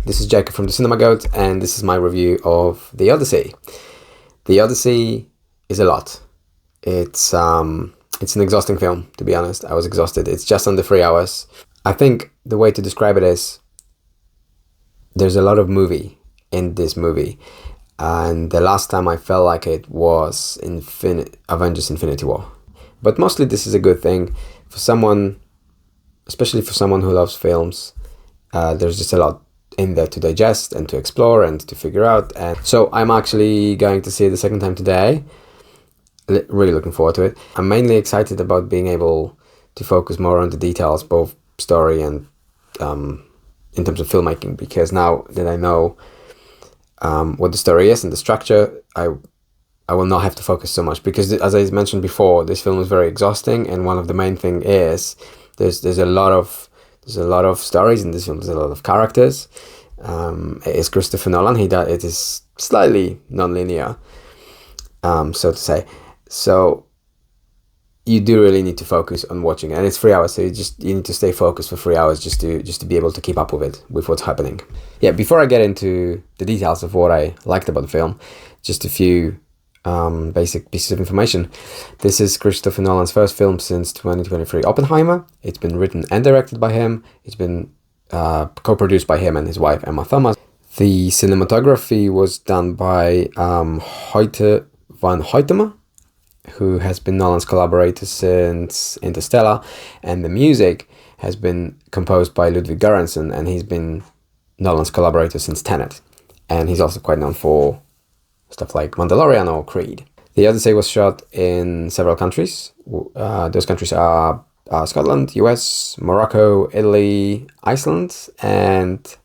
this is Jacob from the Cinema Goat, and this is my review of The Odyssey. The Odyssey is a lot. It's an exhausting film, to be honest. I was exhausted. It's just under 3 hours. I think the way to describe it is there's a lot of movie in this movie, and the last time I felt like it was Avengers Infinity War. But mostly this is a good thing for someone, especially for someone who loves films. There's just a lot in there to digest and to explore and to figure out. And so I'm actually going to see it the second time today. Really looking forward to it. I'm mainly excited about being able to focus more on the details, both story and in terms of filmmaking, because now that I know what the story is and the structure, I will not have to focus so much, because as I mentioned before, this film is very exhausting, and one of the main thing is there's a lot of stories in this film. There's a lot of characters. It is Christopher Nolan. It is slightly non-linear, so to say. So you do really need to focus on watching it, and it's 3 hours, so you need to stay focused for 3 hours just to be able to keep up with what's happening. Yeah, before I get into the details of what I liked about the film, just a few basic pieces of information. This is Christopher Nolan's first film since 2023, Oppenheimer. It's been written and directed by him. It's been co-produced by him and his wife Emma Thomas. The cinematography was done by Hoyte van Hoytema, who has been Nolan's collaborator since Interstellar, and the music has been composed by Ludwig Göransson, and he's been Nolan's collaborator since Tenet, and he's also quite known for stuff like Mandalorian or Creed. The Odyssey was shot in several countries. Those countries are Scotland, US, Morocco, Italy, Iceland, and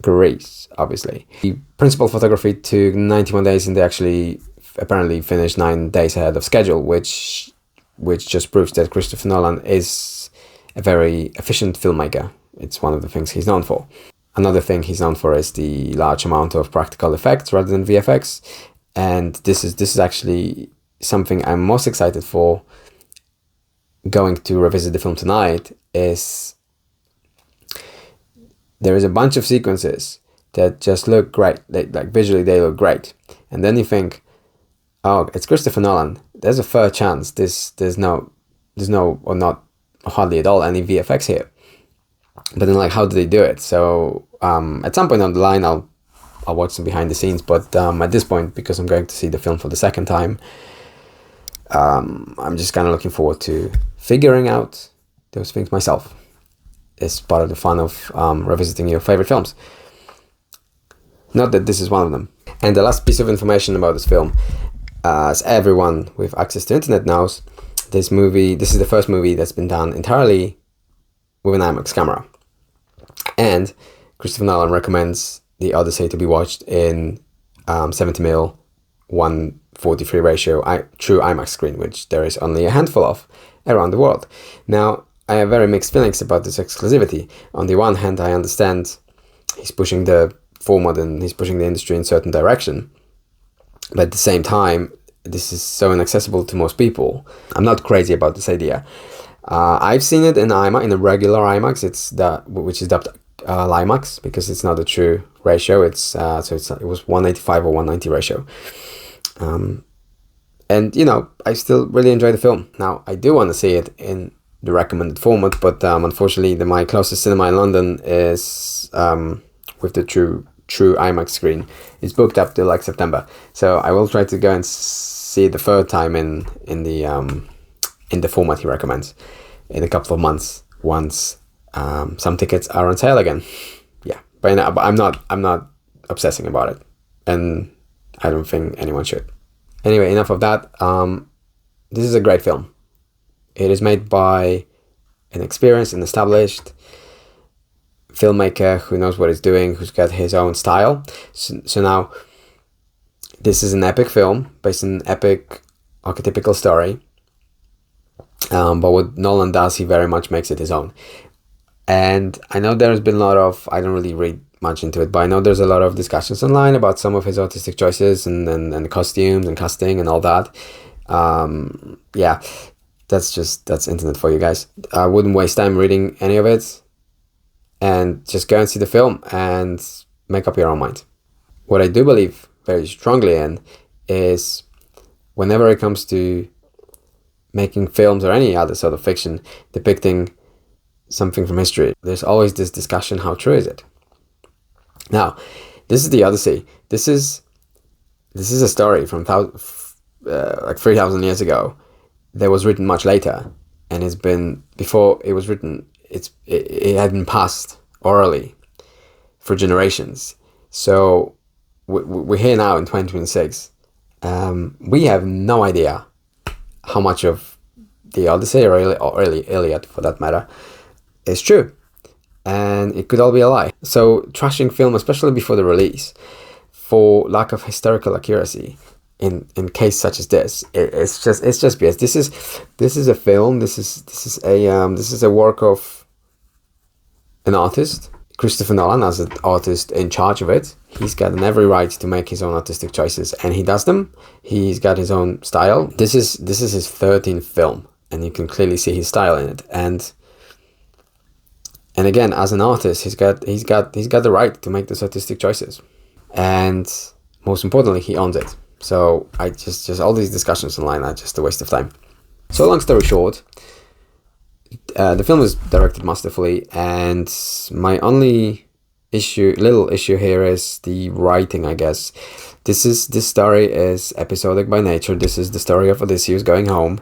Greece, obviously. The principal photography took 91 days, and they actually apparently finished 9 days ahead of schedule, which just proves that Christopher Nolan is a very efficient filmmaker. It's one of the things he's known for. Another thing he's known for is the large amount of practical effects rather than VFX, and this is actually something I'm most excited for going to revisit the film tonight. Is there is a bunch of sequences that just look great, like visually they look great, and then you think, oh, it's Christopher Nolan. There's a fair chance there's no or not hardly at all any VFX here. But then, like, how do they do it? So at some point on the line, I'll watch some behind the scenes. But at this point, because I'm going to see the film for the second time, I'm just kind of looking forward to figuring out those things myself. It's part of the fun of revisiting your favorite films. Not that this is one of them. And the last piece of information about this film, as everyone with access to internet knows, this is the first movie that's been done entirely with an IMAX camera. And Christopher Nolan recommends The Odyssey to be watched in 70mm 1:43 ratio true IMAX screen, which there is only a handful of around the world. Now, I have very mixed feelings about this exclusivity. On the one hand, I understand he's pushing the format and he's pushing the industry in a certain direction. But at the same time, this is so inaccessible to most people. I'm not crazy about this idea. I've seen it in IMAX, in a regular IMAX. Which is dubbed LIMAX, because it's not a true ratio. It was 185 or 190 ratio. And I still really enjoy the film. Now, I do want to see it in the recommended format, but unfortunately, my closest cinema in London is with the true IMAX screen. It's booked up till like September, so I will try to go and see it the third time in the format he recommends in a couple of months, once some tickets are on sale again. Yeah, but I'm not obsessing about it, and I don't think anyone should. Anyway, enough of that. This is a great film. It is made by an experienced and established filmmaker who knows what he's doing, who's got his own style. So now, this is an epic film based on an epic archetypical story. But what Nolan does, he very much makes it his own. And I know there's been a lot of, I don't really read much into it, but I know there's a lot of discussions online about some of his artistic choices and costumes and casting and all that. Yeah, that's internet for you guys. I wouldn't waste time reading any of it. and just go and see the film and make up your own mind. What I do believe very strongly in is whenever it comes to making films or any other sort of fiction depicting something from history, there's always this discussion, how true is it? Now, this is the Odyssey. This is a story from like 3,000 years ago that was written much later, and it's been, before it was written, it had been passed orally for generations. So we're here now in 2026. We have no idea how much of the Odyssey or Iliad, for that matter, is true, and it could all be a lie. So trashing film, especially before the release, for lack of historical accuracy, in case such as this, it's just BS. This is a film. This is a work of an artist, Christopher Nolan, as an artist in charge of it. He's got every right to make his own artistic choices, and he does them. He's got his own style. This is his 13th film, and you can clearly see his style in it. And again, as an artist, he's got the right to make those artistic choices, and most importantly, he owns it. So I just all these discussions online are just a waste of time. So long story short, the film is directed masterfully, and my only little issue here is the writing, I guess. This story is episodic by nature. This is the story of Odysseus going home,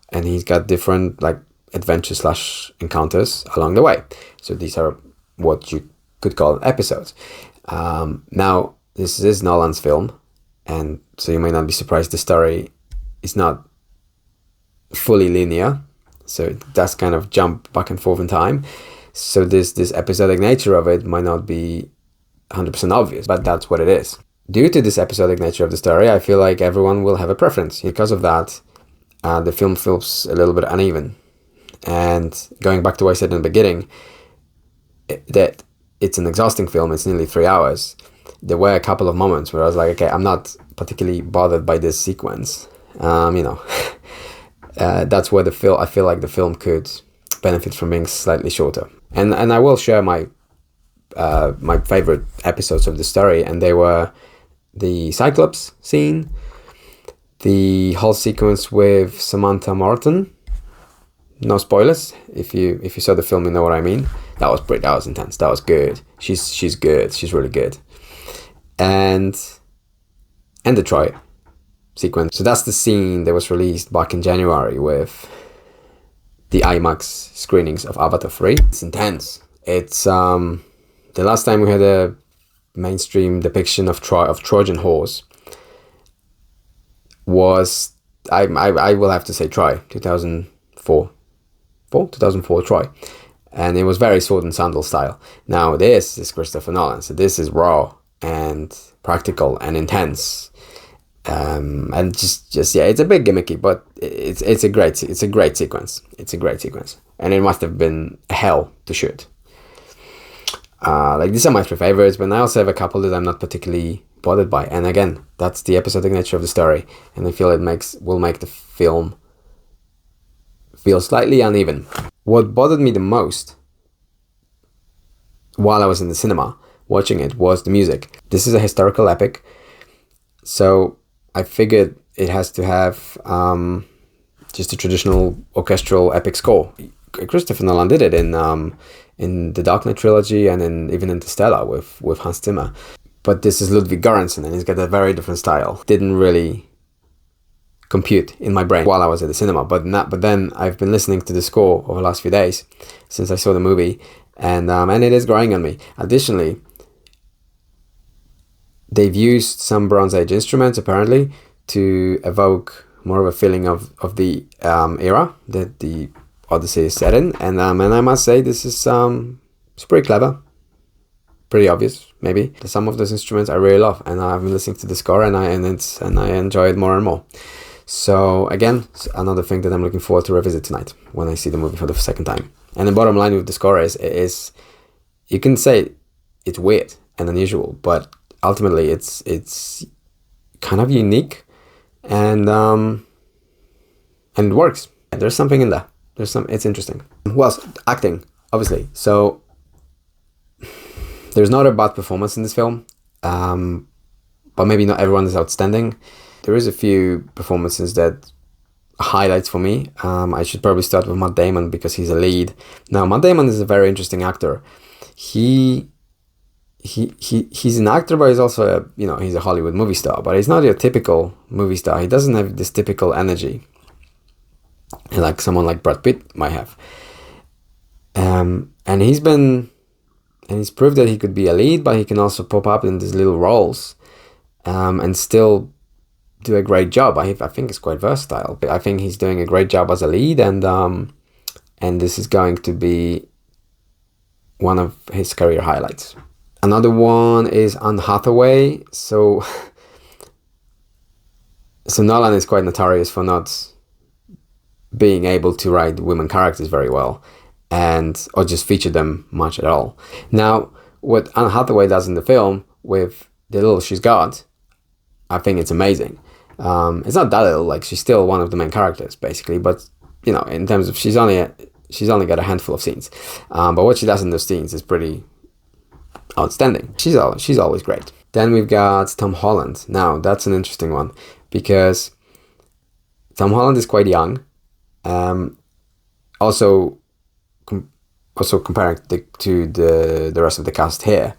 and he's got different like adventures / encounters along the way. So these are what you could call episodes. Now, this is Nolan's film, and so you may not be surprised the story is not fully linear. So it does kind of jump back and forth in time. So this episodic nature of it might not be 100% obvious, but that's what it is. Due to this episodic nature of the story, I feel like everyone will have a preference. Because of that, the film feels a little bit uneven. And going back to what I said in the beginning, that it's an exhausting film. It's nearly 3 hours. There were a couple of moments where I was like, okay, I'm not particularly bothered by this sequence. That's where I feel like the film could benefit from being slightly shorter. And I will share my favorite episodes of the story, and they were the Cyclops scene, the whole sequence with Samantha Morton. No spoilers. If you saw the film, you know what I mean. That was intense. That was good. She's good. She's really good. And the Troy sequence. So that's the scene that was released back in January with the IMAX screenings of Avatar 3. It's intense. It's the last time we had a mainstream depiction of Trojan horse was I will have to say Troy 2004 Troy, and it was very sword and sandal style. Now this is Christopher Nolan, so this is raw and practical and intense. And just yeah, it's a bit gimmicky, but it's a great sequence. It's a great sequence, and it must have been hell to shoot. Like these are my three favorites, but I also have a couple that I'm not particularly bothered by. And again, that's the episodic nature of the story, and I feel will make the film feel slightly uneven. What bothered me the most while I was in the cinema watching it was the music. This is a historical epic, so I figured it has to have just a traditional orchestral epic score. Christopher Nolan did it in the Dark Knight trilogy and even Interstellar with Hans Zimmer. But this is Ludwig Göransson, and he's got a very different style. Didn't really compute in my brain while I was at the cinema. But then I've been listening to the score over the last few days since I saw the movie, and it is growing on me. Additionally, they've used some Bronze Age instruments apparently to evoke more of a feeling of the era that the Odyssey is set in, and I must say this is it's pretty clever, pretty obvious maybe. Some of those instruments I really love, and I've been listening to the score and I enjoy it more and more. So again, another thing that I'm looking forward to revisit tonight when I see the movie for the second time. And the bottom line with the score is you can say it's weird and unusual, but ultimately it's kind of unique, and it works. There's something in there. It's interesting. Well, acting, obviously. So There's not a bad performance in this film, but maybe not everyone is outstanding. There is a few performances that highlights for me. I should probably start with Matt Damon because he's a lead. Now, Matt Damon is a very interesting actor. He's an actor, but he's also he's a Hollywood movie star. But he's not your typical movie star. He doesn't have this typical energy, like someone like Brad Pitt might have. And he's proved that he could be a lead, but he can also pop up in these little roles, and still do a great job. I think it's quite versatile. I think he's doing a great job as a lead, and this is going to be one of his career highlights. Another one is Anne Hathaway. So Nolan is quite notorious for not being able to write women characters very well, or just feature them much at all. Now, what Anne Hathaway does in the film with the little she's got, I think it's amazing. It's not that little, like she's still one of the main characters basically, but in terms of she's only got a handful of scenes, but what she does in those scenes is pretty outstanding. She's always great. Then we've got Tom Holland. Now that's an interesting one because Tom Holland is quite young. Also comparing to the rest of the cast here,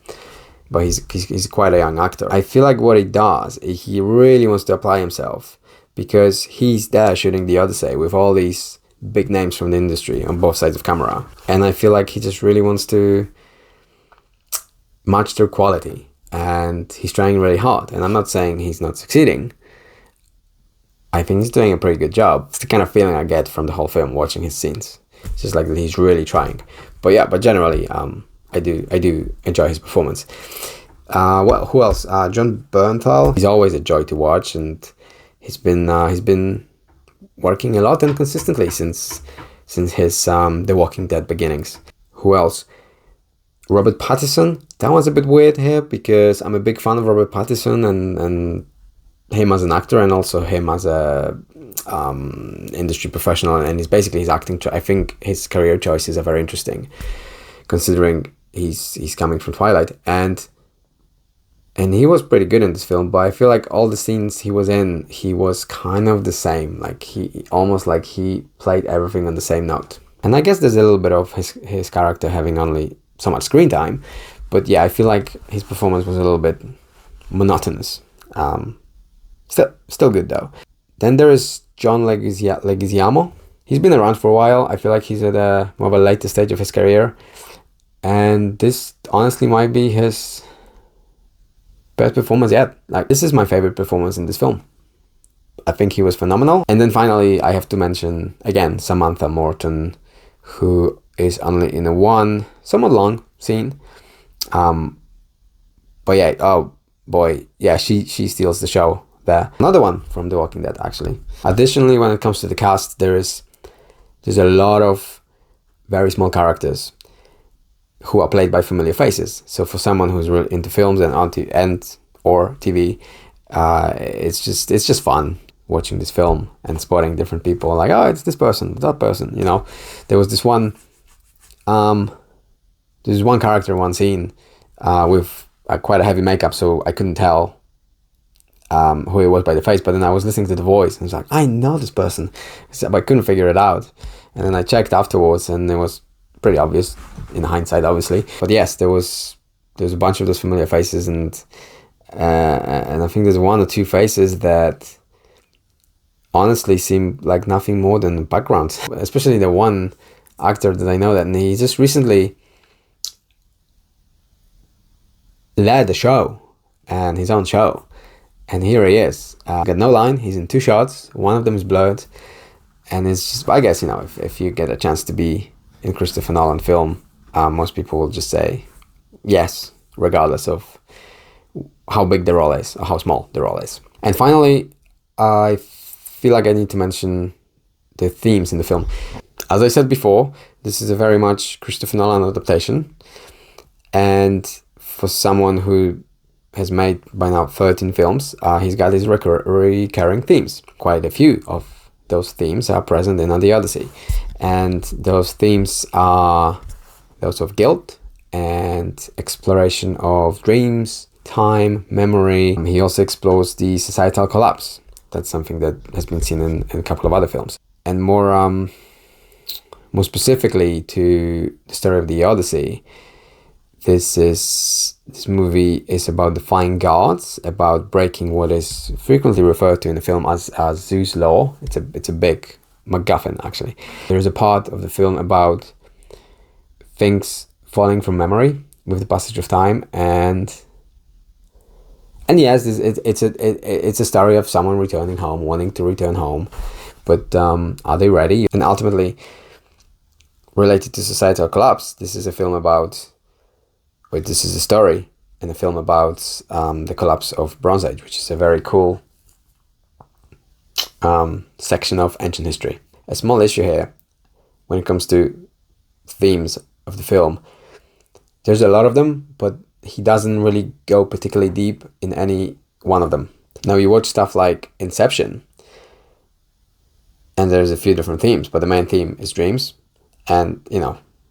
but he's quite a young actor. I feel like what he does, he really wants to apply himself because he's there shooting the Odyssey with all these big names from the industry on both sides of camera, and I feel like he just really wants to match their quality, and he's trying really hard. And I'm not saying he's not succeeding. I think he's doing a pretty good job. It's the kind of feeling I get from the whole film watching his scenes. It's just like that he's really trying. But generally, I do enjoy his performance. Well, who else? Jon Bernthal. He's always a joy to watch, and he's been working a lot and consistently since his The Walking Dead beginnings. Who else? Robert Pattinson. That one's a bit weird here because I'm a big fan of Robert Pattinson and him as an actor, and also him as a industry professional, and his acting. I think his career choices are very interesting, considering he's coming from Twilight, and he was pretty good in this film. But I feel like all the scenes he was in, he was kind of the same. Like he played everything on the same note. And I guess there's a little bit of his character having only so much screen time, but yeah, I feel like his performance was a little bit monotonous. Still good though. Then there is John Leguizamo. He's been around for a while. I feel like he's at a more of a later stage of his career, and this honestly might be his best performance yet. Like, this is my favorite performance in this film. I think he was phenomenal. And then finally, I have to mention again Samantha Morton, who is only in a one somewhat long scene, but yeah, oh boy, yeah, she steals the show there. Another one from The Walking Dead, actually. Additionally, when it comes to the cast, there's a lot of very small characters who are played by familiar faces. So for someone who's really into films and or TV, it's just fun watching this film and spotting different people. Like, oh, it's this person, that person. There was this one character in one scene with quite a heavy makeup, so I couldn't tell who he was by the face, but then I was listening to the voice and I was like, I know this person, but I couldn't figure it out. And then I checked afterwards, and it was pretty obvious in hindsight, obviously. But yes, there was a bunch of those familiar faces, and I think there's one or two faces that honestly seem like nothing more than background. Especially the one actor that I know, that he just recently led a show, and his own show, and here he is. Got no line. He's in two shots. One of them is blurred, and it's just, I guess, if you get a chance to be in Christopher Nolan film, most people will just say yes, regardless of how big the role is or how small the role is. And finally, I feel like I need to mention the themes in the film. As I said before, this is a very much Christopher Nolan adaptation, and for someone who has made by now 13 films, he's got his recurring themes. Quite a few of those themes are present in The Odyssey, and those themes are those of guilt and exploration of dreams, time, memory. He also explores the societal collapse. That's something that has been seen in a couple of other films. And more specifically to the story of the Odyssey, this movie is about defying gods, about breaking what is frequently referred to in the film as Zeus' law. It's a big MacGuffin, actually. There's a part of the film about things falling from memory with the passage of time, and yes, it's a story of someone returning home, wanting to return home, but are they ready? And ultimately, related to societal collapse, this is a story and a film about the collapse of Bronze Age, which is a very cool section of ancient history. A small issue here when it comes to themes of the film. There's a lot of them, but he doesn't really go particularly deep in any one of them. Now, you watch stuff like Inception, and there's a few different themes, but the main theme is dreams, and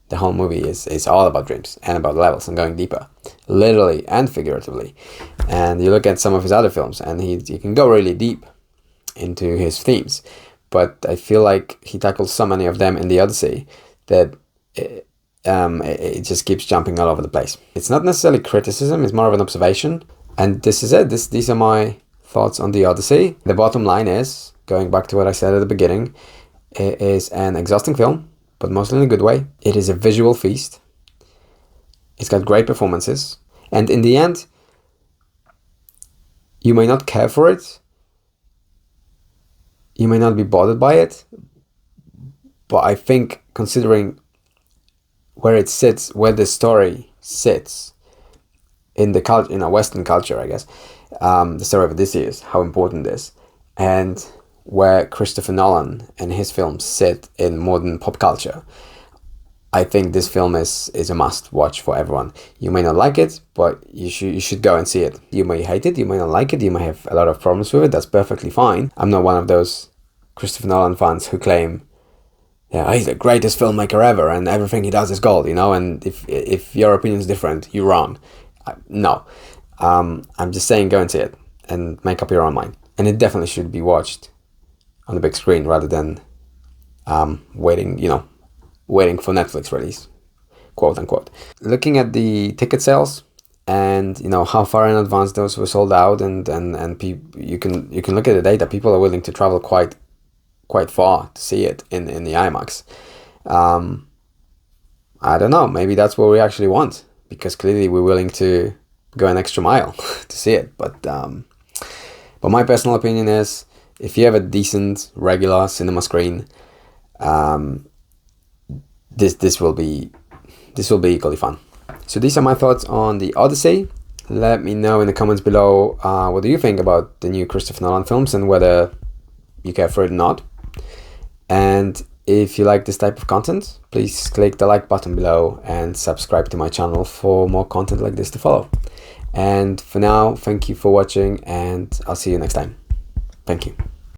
the whole movie is all about dreams and about levels and going deeper, literally and figuratively. And you look at some of his other films, and he can go really deep into his themes, but I feel like he tackles so many of them in the Odyssey that it just keeps jumping all over the place. It's not necessarily criticism, it's more of an observation. And this is it. These are my thoughts on the Odyssey. The bottom line is, going back to what I said at the beginning, it is an exhausting film, but mostly in a good way. It is a visual feast. It's got great performances. And in the end, you may not care for it. You may not be bothered by it. But I think, considering where it sits, where the story sits in the culture, Western culture, I guess, the story of Odysseus, how important it is, and where Christopher Nolan and his films sit in modern pop culture, I think this film is a must watch for everyone. You may not like it, but you should go and see it. You may hate it, you may not like it, you may have a lot of problems with it. That's perfectly fine. I'm not one of those Christopher Nolan fans who claim, yeah, he's the greatest filmmaker ever and everything he does is gold, and if your opinion is different, you're wrong. No. I'm just saying, go and see it and make up your own mind. And it definitely should be watched on the big screen rather than waiting for Netflix release, quote unquote. Looking at the ticket sales and how far in advance those were sold out, and you can look at the data. People are willing to travel quite far to see it in the IMAX. I don't know, maybe that's what we actually want, because clearly we're willing to go an extra mile to see it. But my personal opinion is, if you have a decent regular cinema screen, this will be equally fun. So these are my thoughts on the Odyssey. Let me know in the comments below, what do you think about the new Christopher Nolan films and whether you care for it or not. And if you like this type of content, please click the like button below and subscribe to my channel for more content like this to follow. And for now, thank you for watching, and I'll see you next time. Thank you.